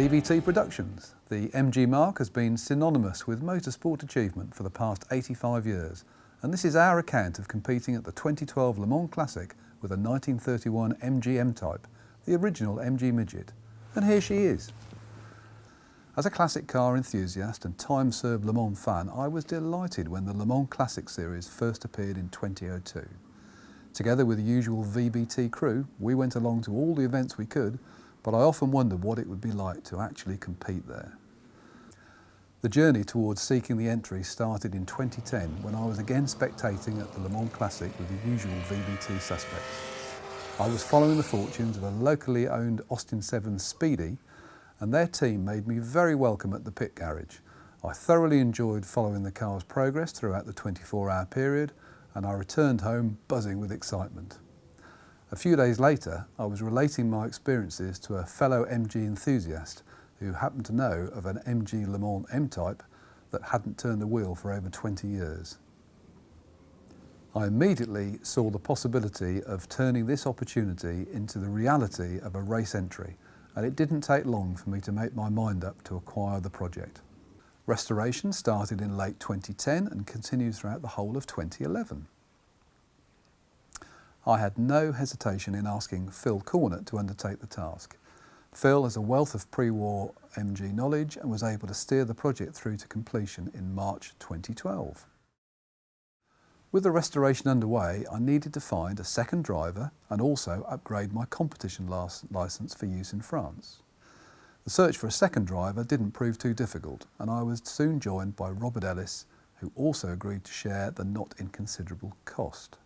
VBT Productions. The MG mark has been synonymous with motorsport achievement for the past 85 years, and this is our account of competing at the 2012 Le Mans Classic with a 1931 MG M-Type, the original MG Midget. And here she is. As a classic car enthusiast and time-served Le Mans fan, I was delighted when the Le Mans Classic Series first appeared in 2002. Together with the usual VBT crew, we went along to all the events we could, but I often wondered what it would be like to actually compete there. The journey towards seeking the entry started in 2010 when I was again spectating at the Le Mans Classic with the usual VBT suspects. I was following the fortunes of a locally owned Austin 7 Speedy, and their team made me very welcome at the pit garage. I thoroughly enjoyed following the car's progress throughout the 24-hour period, and I returned home buzzing with excitement. A few days later, I was relating my experiences to a fellow MG enthusiast who happened to know of an MG Le Mans M-Type that hadn't turned a wheel for over 20 years. I immediately saw the possibility of turning this opportunity into the reality of a race entry, and it didn't take long for me to make my mind up to acquire the project. Restoration started in late 2010 and continued throughout the whole of 2011. I had no hesitation in asking Phil Cornett to undertake the task. Phil has a wealth of pre-war MG knowledge and was able to steer the project through to completion in March 2012. With the restoration underway, I needed to find a second driver and also upgrade my competition licence for use in France. The search for a second driver didn't prove too difficult, and I was soon joined by Robert Ellis, who also agreed to share the not inconsiderable cost.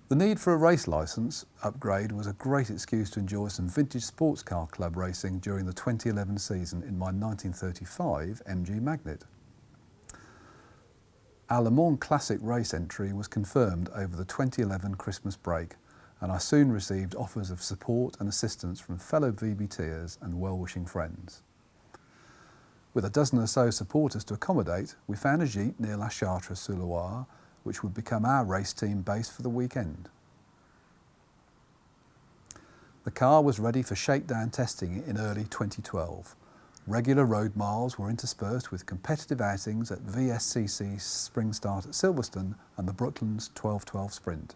The need for a race licence upgrade was a great excuse to enjoy some vintage sports car club racing during the 2011 season in my 1935 MG Magnet. Our Le Mans Classic race entry was confirmed over the 2011 Christmas break, and I soon received offers of support and assistance from fellow VBTers and well-wishing friends. With a dozen or so supporters to accommodate, we found a gîte near La Chartre-sur-Loire, which would become our race team base for the weekend. The car was ready for shakedown testing in early 2012. Regular road miles were interspersed with competitive outings at VSCC's Spring Start at Silverstone and the Brooklands 12-12 Sprint.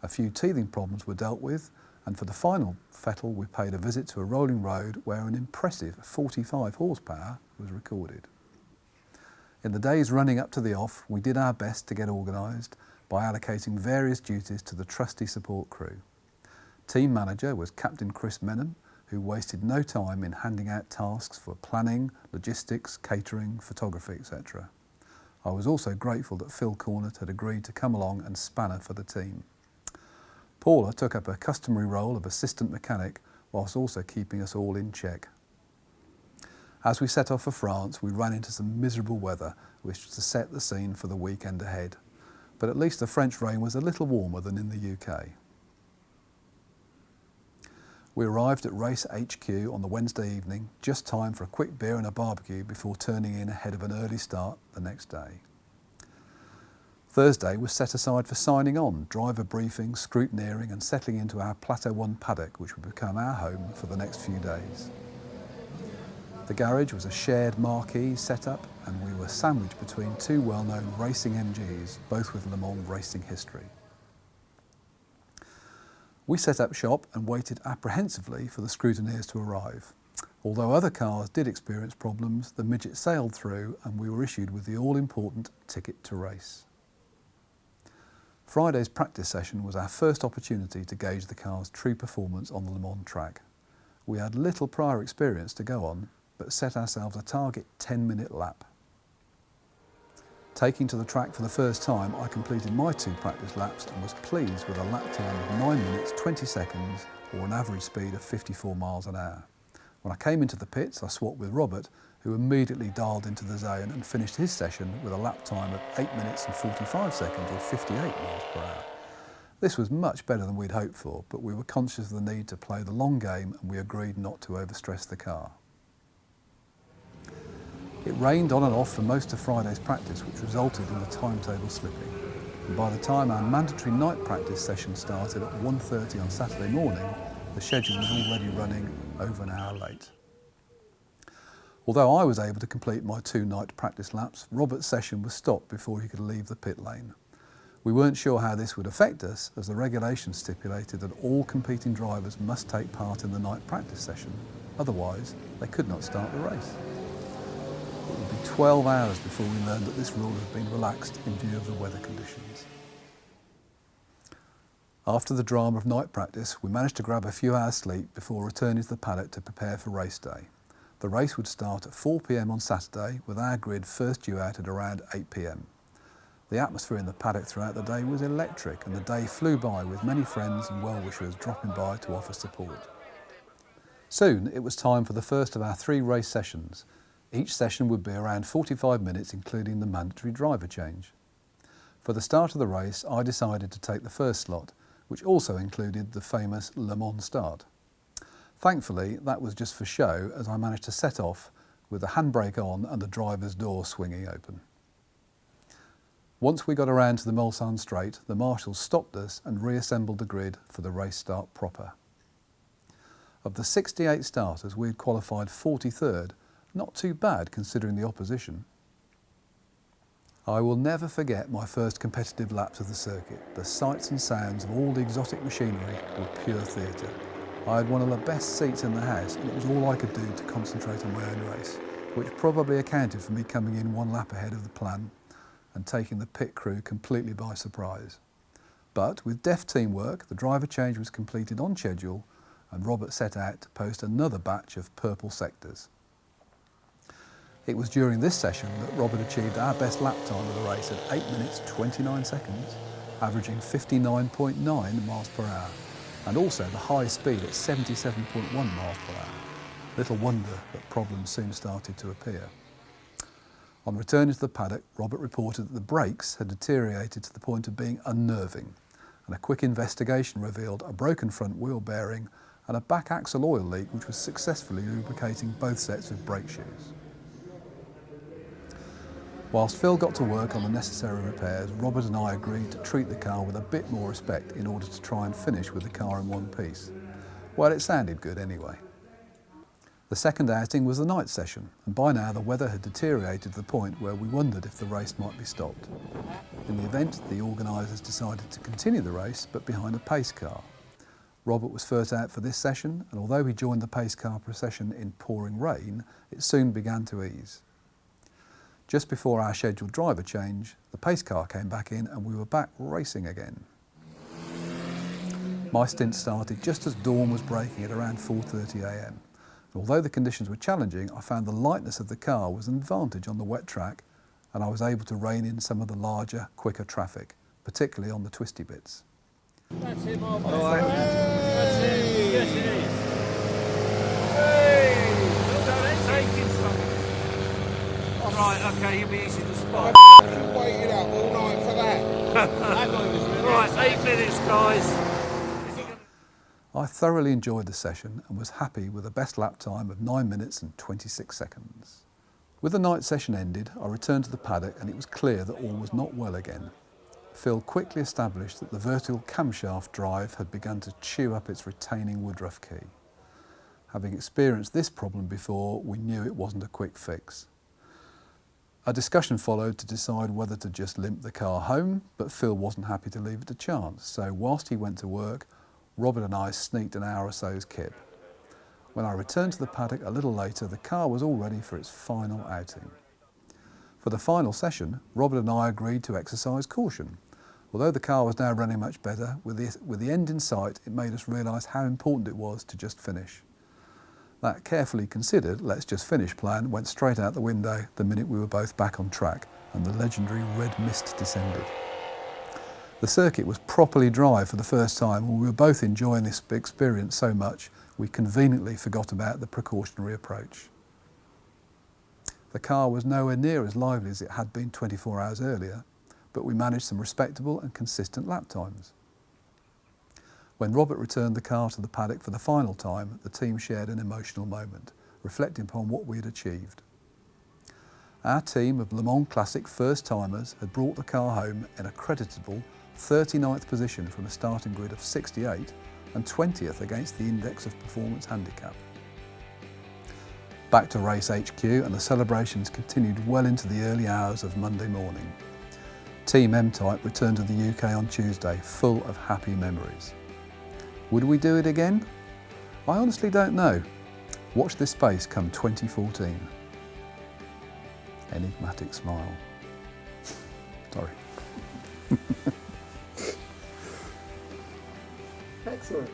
A few teething problems were dealt with, and for the final fettle we paid a visit to a rolling road where an impressive 45 horsepower was recorded. In the days running up to the off, we did our best to get organised by allocating various duties to the trusty support crew. Team manager was Captain Chris Menham, who wasted no time in handing out tasks for planning, logistics, catering, photography, etc. I was also grateful that Phil Cornett had agreed to come along and spanner for the team. Paula took up her customary role of assistant mechanic whilst also keeping us all in check. As we set off for France, we ran into some miserable weather, which was to set the scene for the weekend ahead. But at least the French rain was a little warmer than in the UK. We arrived at Race HQ on the Wednesday evening, just time for a quick beer and a barbecue before turning in ahead of an early start the next day. Thursday was set aside for signing on, driver briefing, scrutineering and settling into our Plateau 1 paddock, which would become our home for the next few days. The garage was a shared marquee setup, and we were sandwiched between two well-known racing MGs, both with Le Mans racing history. We set up shop and waited apprehensively for the scrutineers to arrive. Although other cars did experience problems, the Midget sailed through and we were issued with the all-important ticket to race. Friday's practice session was our first opportunity to gauge the car's true performance on the Le Mans track. We had little prior experience to go on, but set ourselves a target 10-minute lap. Taking to the track for the first time, I completed my 2 practice laps and was pleased with a lap time of 9 minutes 20 seconds or an average speed of 54 miles an hour. When I came into the pits, I swapped with Robert, who immediately dialed into the zone and finished his session with a lap time of 8 minutes and 45 seconds or 58 miles per hour. This was much better than we'd hoped for, but we were conscious of the need to play the long game and we agreed not to overstress the car. It rained on and off for most of Friday's practice, which resulted in the timetable slipping. And by the time our mandatory night practice session started at 1:30 on Saturday morning, the schedule was already running over an hour late. Although I was able to complete my 2 night practice laps, Robert's session was stopped before he could leave the pit lane. We weren't sure how this would affect us, as the regulations stipulated that all competing drivers must take part in the night practice session, otherwise they could not start the race. It would be 12 hours before we learned that this rule had been relaxed in view of the weather conditions. After the drama of night practice, we managed to grab a few hours sleep before returning to the paddock to prepare for race day. The race would start at 4 p.m. on Saturday, with our grid first due out at around 8 p.m. The atmosphere in the paddock throughout the day was electric, and the day flew by with many friends and well-wishers dropping by to offer support. Soon it was time for the first of our 3 race sessions. Each session would be around 45 minutes, including the mandatory driver change. For the start of the race, I decided to take the first slot, which also included the famous Le Mans start. Thankfully, that was just for show, as I managed to set off with the handbrake on and the driver's door swinging open. Once we got around to the Mulsanne straight, the marshals stopped us and reassembled the grid for the race start proper. Of the 68 starters, we had qualified 43rd, not too bad considering the opposition. I will never forget my first competitive laps of the circuit. The sights and sounds of all the exotic machinery were pure theatre. I had one of the best seats in the house, and it was all I could do to concentrate on my own race, which probably accounted for me coming in 1 lap ahead of the plan and taking the pit crew completely by surprise. But with deft teamwork, the driver change was completed on schedule, and Robert set out to post another batch of purple sectors. It was during this session that Robert achieved our best lap time of the race at 8 minutes 29 seconds, averaging 59.9 miles per hour, and also the high speed at 77.1 miles per hour. Little wonder that problems soon started to appear. On returning to the paddock, Robert reported that the brakes had deteriorated to the point of being unnerving, and a quick investigation revealed a broken front wheel bearing and a back axle oil leak, which was successfully lubricating both sets of brake shoes. Whilst Phil got to work on the necessary repairs, Robert and I agreed to treat the car with a bit more respect in order to try and finish with the car in one piece. Well, it sounded good anyway. The second outing was the night session, and by now the weather had deteriorated to the point where we wondered if the race might be stopped. In the event, the organisers decided to continue the race, but behind a pace car. Robert was first out for this session, and although he joined the pace car procession in pouring rain, it soon began to ease. Just before our scheduled driver change, the pace car came back in and we were back racing again. My stint started just as dawn was breaking at around 4:30 a.m. Although the conditions were challenging, I found the lightness of the car was an advantage on the wet track, and I was able to rein in some of the larger, quicker traffic, particularly on the twisty bits. That's it, my boy. That's it. Yes, it is. Hey! Well done, it's taking something. Right, okay, you'll be easy to spot. I waited up all night for that. Right, 8 minutes, guys. I thoroughly enjoyed the session and was happy with a best lap time of 9 minutes and 26 seconds. With the night session ended, I returned to the paddock and it was clear that all was not well again. Phil quickly established that the vertical camshaft drive had begun to chew up its retaining Woodruff key. Having experienced this problem before, we knew it wasn't a quick fix. A discussion followed to decide whether to just limp the car home, but Phil wasn't happy to leave it to chance, so whilst he went to work, Robert and I sneaked an hour or so's kip. When I returned to the paddock a little later, the car was all ready for its final outing. For the final session, Robert and I agreed to exercise caution. Although the car was now running much better, with the end in sight, it made us realise how important it was to just finish. That carefully considered let's just finish plan went straight out the window the minute we were both back on track and the legendary red mist descended. The circuit was properly dry for the first time, and we were both enjoying this experience so much we conveniently forgot about the precautionary approach. The car was nowhere near as lively as it had been 24 hours earlier, but we managed some respectable and consistent lap times. When Robert returned the car to the paddock for the final time, the team shared an emotional moment, reflecting upon what we had achieved. Our team of Le Mans Classic first-timers had brought the car home in a creditable 39th position from a starting grid of 68 and 20th against the Index of Performance Handicap. Back to Race HQ, and the celebrations continued well into the early hours of Monday morning. Team M-Type returned to the UK on Tuesday, full of happy memories. Would we do it again? I honestly don't know. Watch this space come 2014. Enigmatic smile. Sorry. Excellent.